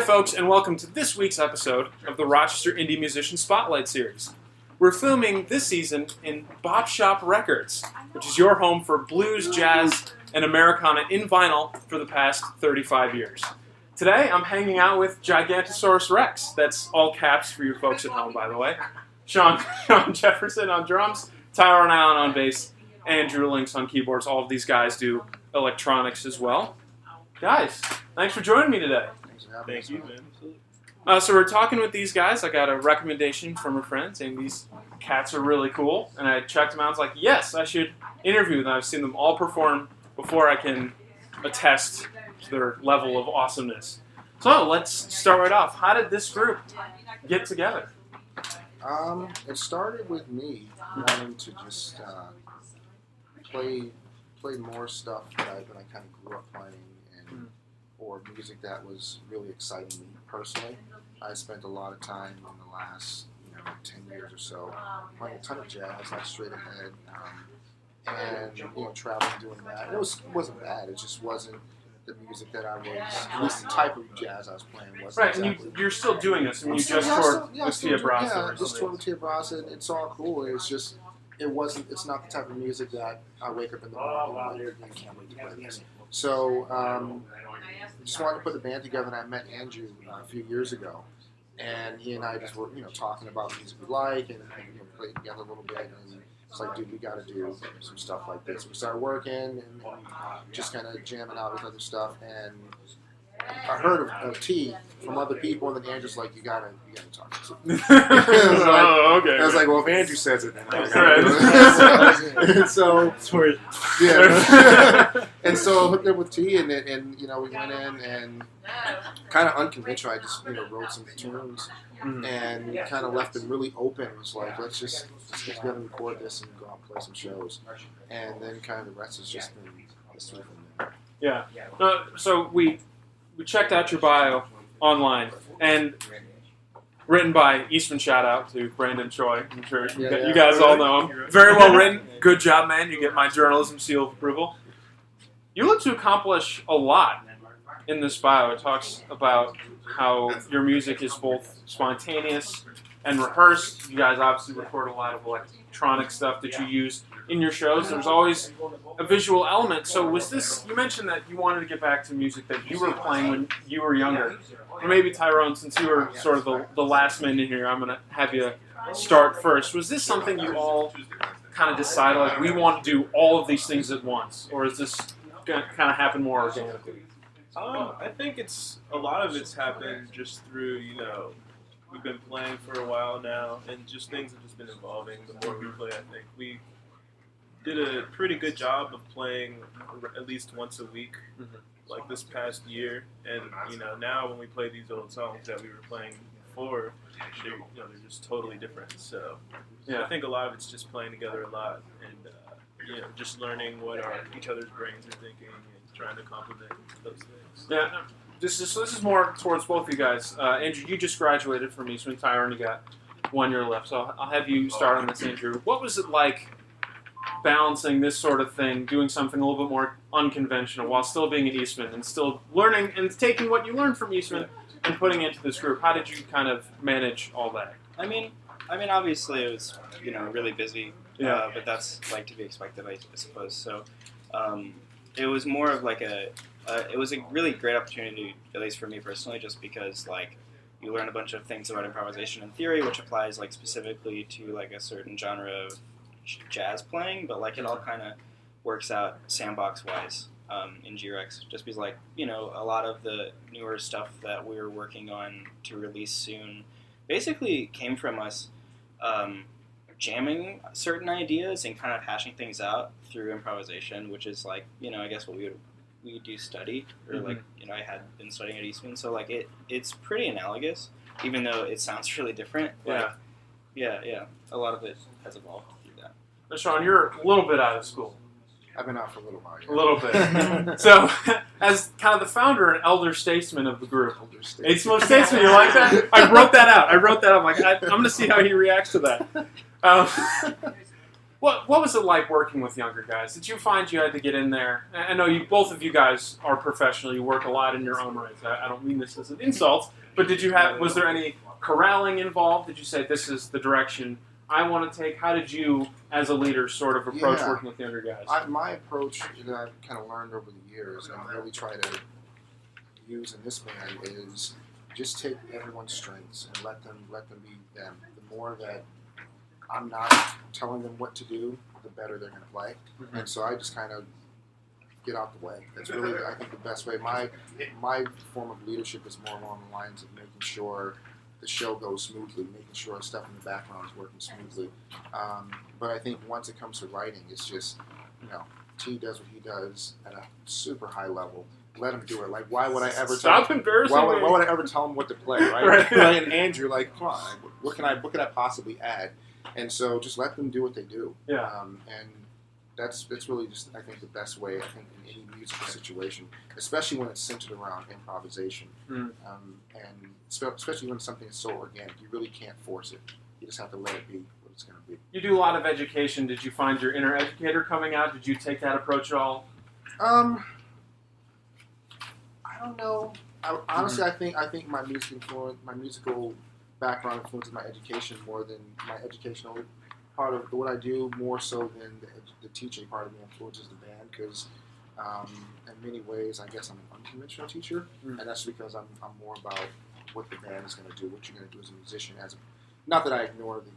Hi folks, and welcome to this week's episode of the Rochester Indie Musician Spotlight Series. We're filming this season in Bop Shop Records, which is your home for blues, jazz, and Americana in vinyl for the past 35 years. Today, I'm hanging out with Gigantosaurus Rex. That's all caps for you folks at home, by the way. Sean Jefferson on drums, Tyrone Allen on bass, and Drew Links on keyboards. All of these guys do electronics as well. Guys, thanks for joining me today. Thank you, man. So we're talking with these guys. I got a recommendation from a friend saying these cats are really cool. And I checked them out. I was like, yes, I should interview them. I've seen them all perform before I can attest to their level of awesomeness. So let's start right off. How did this group get together? It started with me wanting to just play more stuff that I kind of grew up playing, or music that was really exciting me personally. I spent a lot of time in the last 10 years or so playing a ton of jazz, like straight ahead, and traveling doing that. It wasn't bad. It just wasn't the music that I was, at least the type of jazz I was playing wasn't right, exactly. And you're still doing this. I mean, you just toured with Tia Brasa. Yeah, just toured with Tia Brasa, and it's all cool. It's just, it's not the type of music that I wake up in the morning and I can't wait to play this. So, just wanted to put the band together, and I met Andrew a few years ago, and he and I just were, talking about music we like, and played together a little bit, and it's like, dude, we got to do some stuff like this. We started working and just kind of jamming out with other stuff, and I heard of T from other people, and then Andrew's like, you gotta talk to him. Okay. I was like, well, if Andrew says it, then I gotta do it. So, yeah. And so I hooked up with T, and we went in and kind of unconventional. I just wrote some tunes and kind of left them really open. It was like, let's get together and record this and go out and play some shows, and then kind of the rest has just been history from there. Yeah. So we checked out your bio online, and written by Eastman. Shout out to Brandon Choi. I'm sure you guys all know him. Very well written. Good job, man. You get my journalism seal of approval. You look to accomplish a lot in this bio. It talks about how your music is both spontaneous and rehearsed. You guys obviously record a lot of electronic stuff that you use in your shows. There's always a visual element. So was this, you mentioned that you wanted to get back to music that you were playing when you were younger. Or maybe Tyrone, since you were sort of the last man in here, I'm going to have you start first. Was this something you all kind of decided, like, we want to do all of these things at once? Or is this going to kind of happen more organically? I think a lot of it's happened just through, we've been playing for a while now, and just things have just been evolving. The more we play, I think we did a pretty good job of playing at least once a week, like this past year. And now when we play these old songs that we were playing before, they're just totally different. So I think a lot of it's just playing together a lot, and just learning what each other's brains are thinking and trying to complement those things. Yeah. This is more towards both of you guys. Andrew, you just graduated from Eastman. Tyrone, you got 1 year left. So I'll have you start on this, Andrew. What was it like balancing this sort of thing, doing something a little bit more unconventional while still being at Eastman and still learning and taking what you learned from Eastman and putting it into this group? How did you kind of manage all that? I mean, obviously it was, really busy, but that's to be expected, I suppose. So it was more of it was a really great opportunity, at least for me personally, just because you learn a bunch of things about improvisation and theory, which applies specifically to a certain genre of jazz playing, but it all kind of works out sandbox wise in G-Rex, just because a lot of the newer stuff that we're working on to release soon basically came from us jamming certain ideas and kind of hashing things out through improvisation, which is I guess what we do study, or I had been studying at Eastman, so it's pretty analogous, even though it sounds really different. Yeah, a lot of it has evolved through that. Now, Sean, you're a little bit out of school. I've been out for a little while. Yeah. A little bit. So, as kind of the founder and elder statesman of the group, most statesman, you like that? I wrote that out. I'm like, I'm going to see how he reacts to that. What was it like working with younger guys? Did you find you had to get in there? I know both of you guys are professional. You work a lot in your own rights. I don't mean this as an insult, but was there any corralling involved? Did you say this is the direction I want to take? How did you, as a leader, sort of approach working with younger guys? My approach that I've kind of learned over the years and really try to use in this band is just take everyone's strengths and let them be them. The more that I'm not telling them what to do, the better they're going to play. Mm-hmm. And so I just kind of get out the way. That's really, I think, the best way. My form of leadership is more along the lines of making sure the show goes smoothly, making sure stuff in the background is working smoothly. But I think once it comes to writing, it's just, T does what he does at a super high level. Let him do it. Like, why would I ever Stop embarrassing me? Why would I ever tell him what to play, right? Right. And Andrew, like, come on, what can I possibly add? And so just let them do what they do. Yeah. And that's really just, I think, the best way, I think, in any musical situation, especially when it's centered around improvisation. And especially when something is so organic, you really can't force it. You just have to let it be what it's going to be. You do a lot of education. Did you find your inner educator coming out? Did you take that approach at all? I don't know. Honestly, I think my musical background influences my education more than my educational part of what I do, more so than the teaching part of me influences the band, because in many ways I guess I'm an unconventional teacher, and that's because I'm more about what the band is going to do, what you're going to do as a musician. Not that I ignore the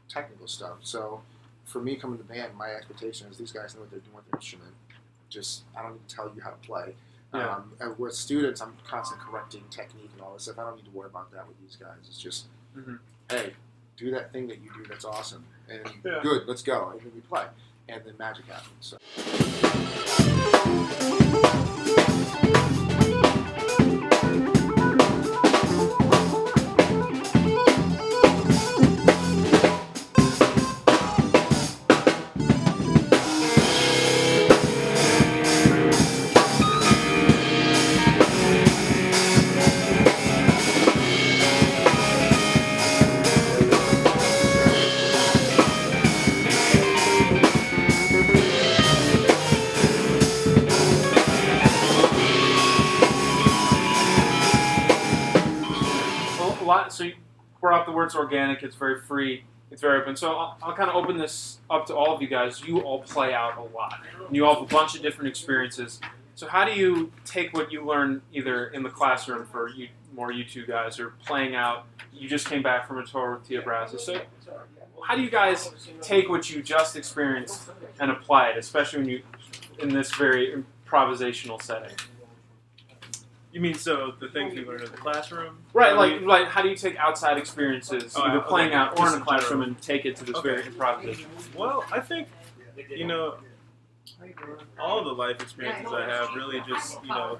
technical stuff. So for me coming to the band, my expectation is these guys know what they're doing with their instrument. Just I don't need to tell you how to play. Yeah. And with students, I'm constantly correcting technique and all this stuff. I don't need to worry about that with these guys. It's just, hey, do that thing that you do that's awesome. And good, let's go. And then we play. And then magic happens. So. So you brought up the words organic. It's very free. It's very open. So I'll kind of open this up to all of you guys. You all play out a lot. And you all have a bunch of different experiences. So how do you take what you learn either in the classroom for you two guys or playing out? You just came back from a tour with Tia Brazza. So how do you guys take what you just experienced and apply it, especially when you in this very improvisational setting? You mean so the things we learned in the classroom? Right, like how do you take outside experiences, either playing out or in a classroom, and take it to this very improvisation? Well, I think, all the life experiences I have really just,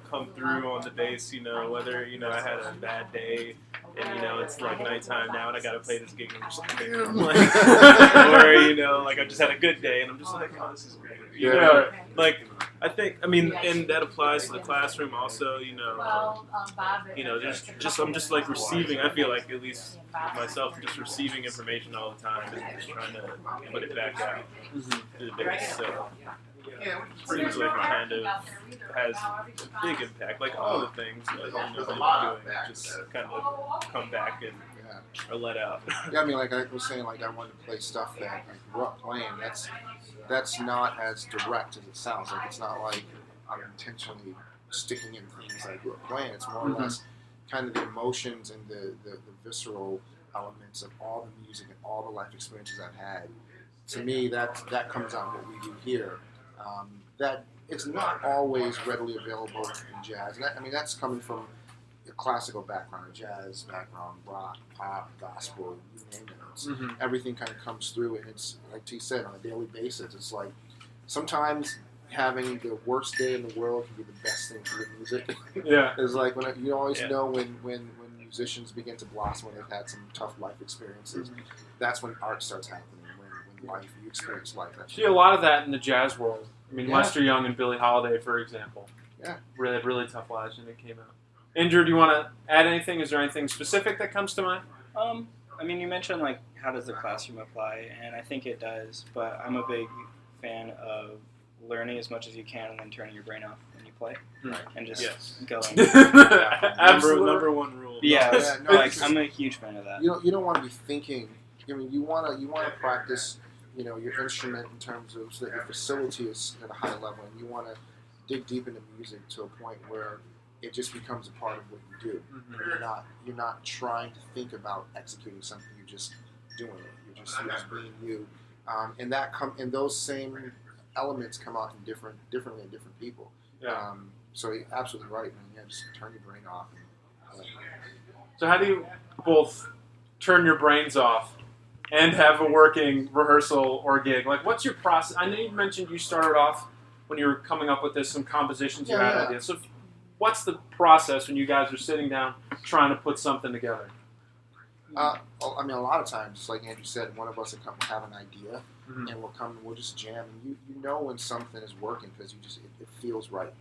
come through on the bass, whether, I had a bad day and, it's like nighttime now and I got to play this gig and I'm just like, damn, or, I just had a good day and I'm just like, oh, this is great. And that applies to the classroom also, I'm just like receiving, I feel like, at least myself, just receiving information all the time and just trying to put it back out to the bass, so. Seems like it kind of has a big impact, like all the things that I'm doing, just kind of come back and are let out. Yeah, I mean, like I was saying, like I wanted to play stuff that I grew up playing. That's not as direct as it sounds. Like it's not like I'm intentionally sticking in things that I grew up playing. It's more or less kind of the emotions and the visceral elements of all the music and all the life experiences I've had. To me, that comes out in what we do here. That it's not always readily available in jazz. And that's coming from a classical background, a jazz background, rock, pop, gospel, you name it. Everything kind of comes through, and it's, like T said, on a daily basis. It's like sometimes having the worst day in the world can be the best thing for your music. Yeah. It's like when you always know when musicians begin to blossom, when they've had some tough life experiences, that's when art starts happening. When you experience life. See a lot of that in the jazz world. I mean, Lester Young and Billie Holiday, for example. Yeah. Really had really tough lives when they came out. Andrew, do you want to add anything? Is there anything specific that comes to mind? I mean, you mentioned like how does the classroom apply, and I think it does. But I'm a big fan of learning as much as you can, and then turning your brain off when you play, and just going. Absolutely. Number one rule. Yeah, no, like I'm a huge fan of that. You don't want to be thinking. I mean, you want to practice, your instrument in terms of so that your facility is at a high level, and you want to dig deep into music to a point where it just becomes a part of what you do. You're not trying to think about executing something. You're just doing it. You're just being you, and those same elements come out differently in different people. Yeah. So you're absolutely right, man. Yeah, just turn your brain off. So how do you both turn your brains off and have a working rehearsal or gig? Like, what's your process? I know you mentioned you started off when you were coming up with this, some compositions you had ideas. So what's the process when you guys are sitting down trying to put something together? I mean, a lot of times, like Andrew said, one of us will have an idea, and we'll just jam. And you know when something is working because it feels right.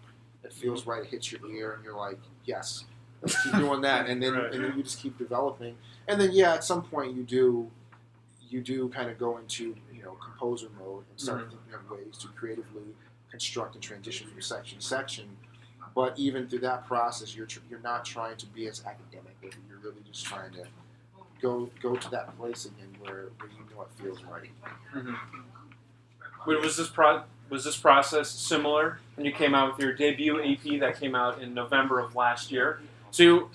It feels right. It hits your ear, and you're like, yes, let's keep doing that. And then you just keep developing. And then at some point you do kind of go into composer mode and start thinking of ways to creatively construct and transition from section to section. But even through that process, you're not trying to be as academic with it. You're really just trying to go to that place again where you know it feels right. Was this process similar when you came out with your debut EP that came out in November of last year? So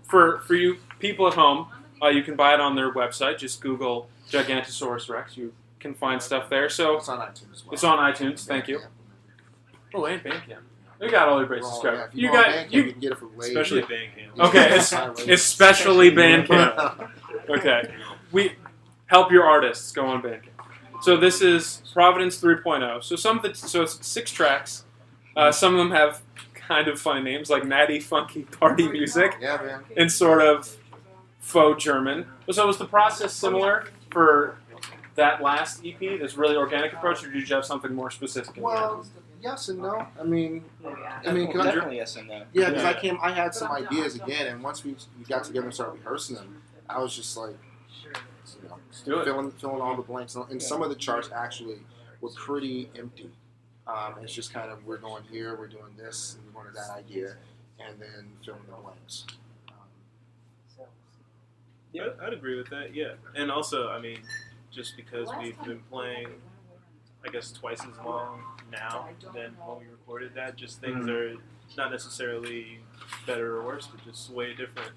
for you people at home, you can buy it on their website. Just Google Gigantosaurus Rex. You can find stuff there. So it's on iTunes as well. It's on iTunes. Thank you. Oh, and Bandcamp. You got all your bases covered. You can get it for way. Especially Bandcamp. Okay, especially Bandcamp. Okay, we help your artists go on Bandcamp. So this is Providence 3.0. So it's 6 tracks. Some of them have kind of funny names like Natty Funky Party Music. Yeah, man. And sort of faux German. So was the process similar for that last EP, this really organic approach, or did you have something more specific in mind? Well, yes and no. I mean, definitely yes and no. Yeah, because I had some ideas again, and once we got together and started rehearsing them, I was just like, filling all the blanks. And some of the charts actually were pretty empty. It's just kind of, we're going here, we're doing this, and we're going to that idea, and then filling the blanks. Yeah, I'd agree with that, yeah. And also, I mean, just because we've been playing, I guess, twice as long now than when we recorded that, just things are not necessarily better or worse, but just way different.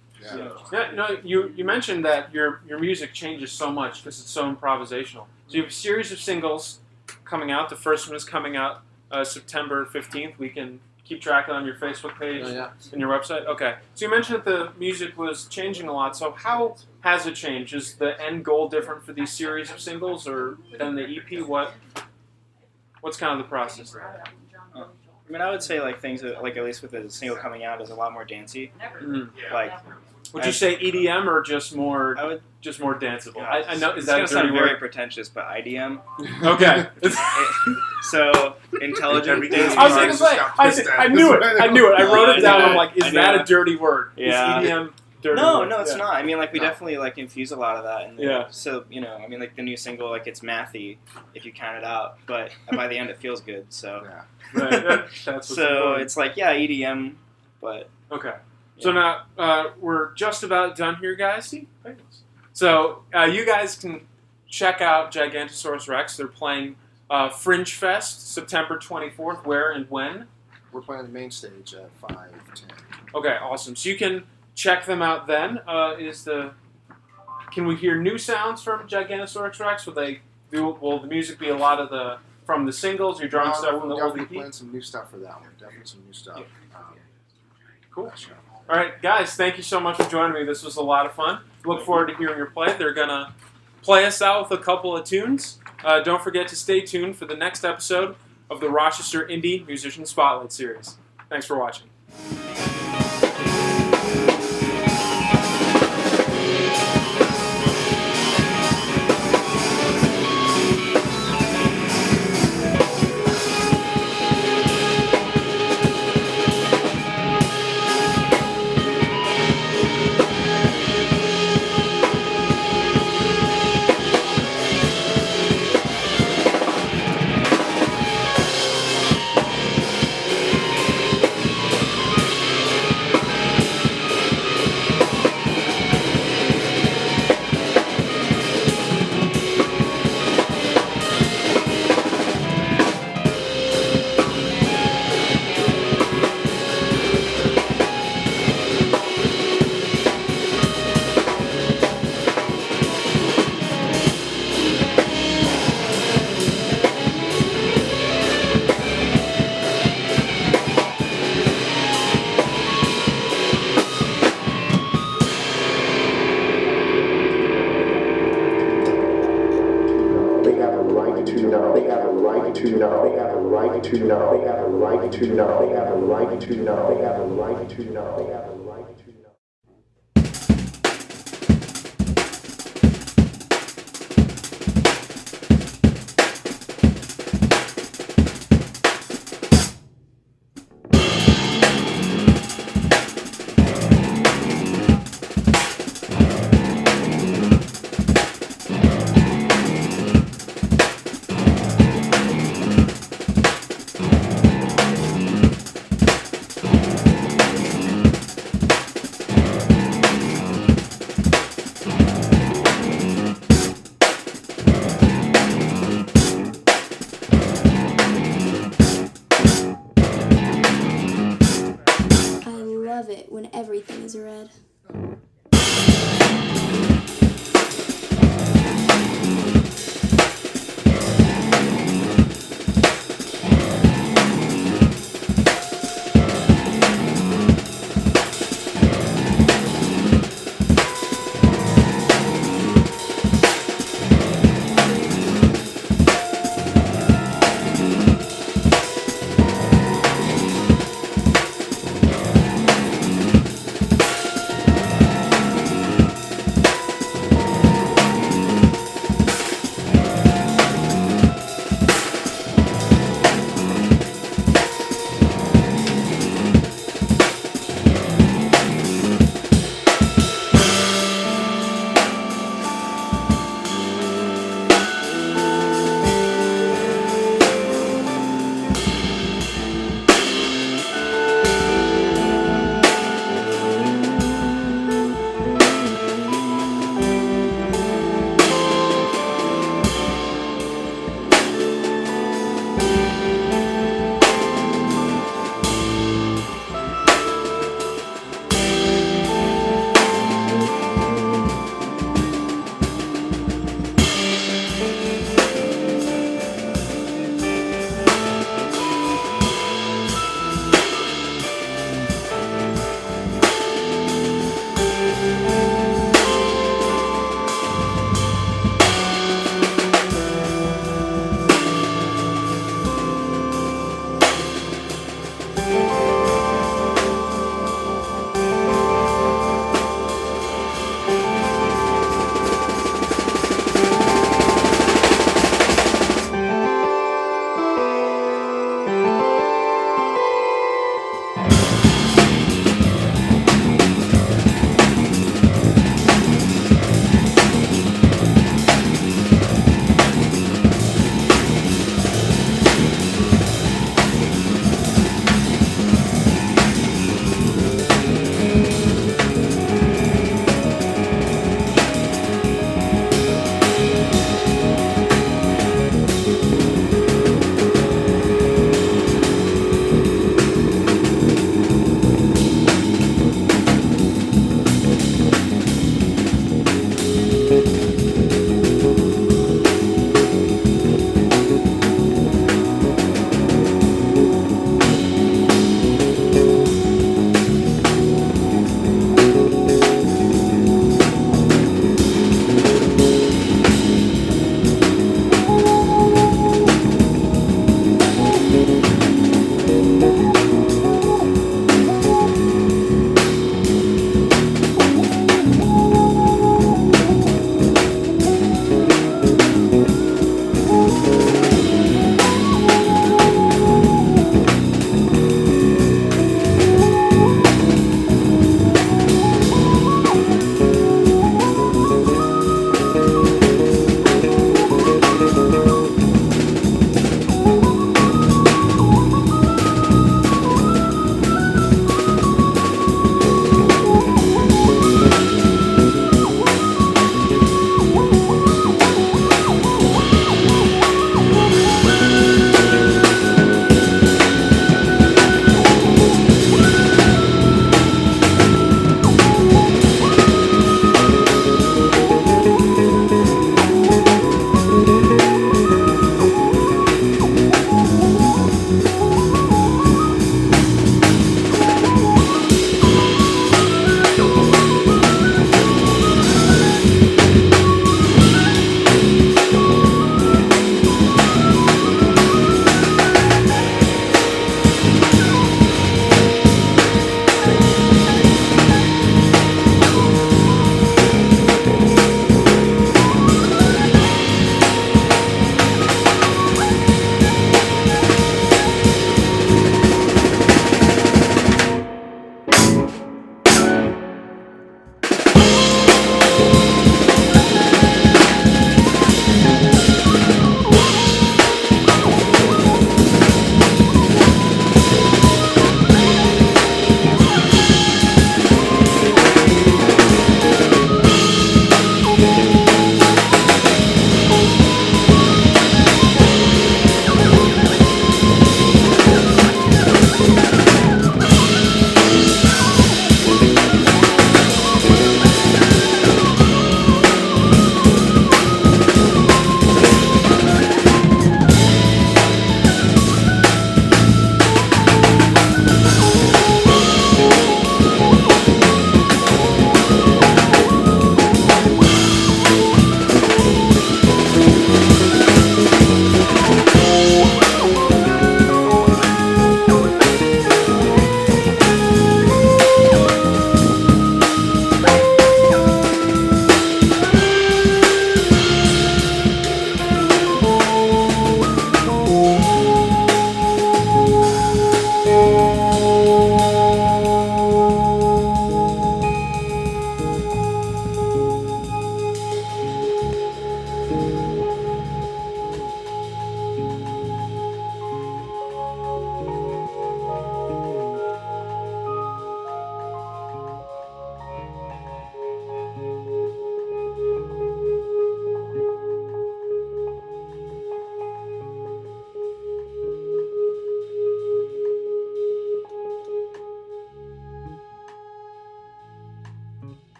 You mentioned that your music changes so much because it's so improvisational. So you have a series of singles coming out. The first one is coming out September 15th. We can keep track on your Facebook page and your website. Okay. So you mentioned that the music was changing a lot. So how has it changed? Is the end goal different for these series of singles or than the EP? What's kind of the process there? I mean, I would say like things that, like at least with the single coming out, is a lot more dancey. Like, would you say EDM or just more? I would just more danceable. I know is that a dirty word? Very pretentious, but IDM. Okay. So intelligent. I was going to say. I knew it. I wrote it down. I'm like, is that a dirty word? Yeah. Is EDM dirty? No, it's not. I mean, like we definitely like infuse a lot of that. And So I mean, like the new single, like it's mathy if you count it out, but by the end it feels good. So. Right. So it's like EDM, but okay. So now we're just about done here, guys. So you guys can check out Gigantosaurus Rex. They're playing Fringe Fest September 24th. Where and when? We're playing the main stage at 5:10. Okay, awesome. So you can check them out then. Can we hear new sounds from Gigantosaurus Rex? Will the music be a lot of from the singles? You're drawing stuff from the old EP? Definitely playing some new stuff for that one. Definitely some new stuff. Cool. All right, guys, thank you so much for joining me. This was a lot of fun. Look forward to hearing your play. They're going to play us out with a couple of tunes. Don't forget to stay tuned for the next episode of the Rochester Indie Musician Spotlight Series. Thanks for watching. right to know. They have a right to know. They have a right to know. They have a right to know. They have a right to know. They have a right to know.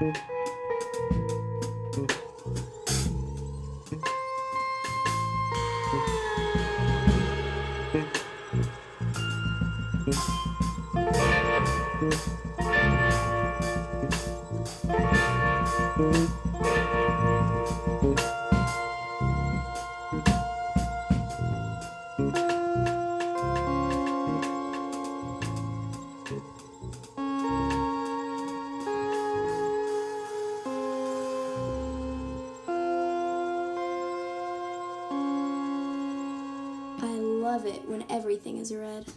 I love it when everything is red.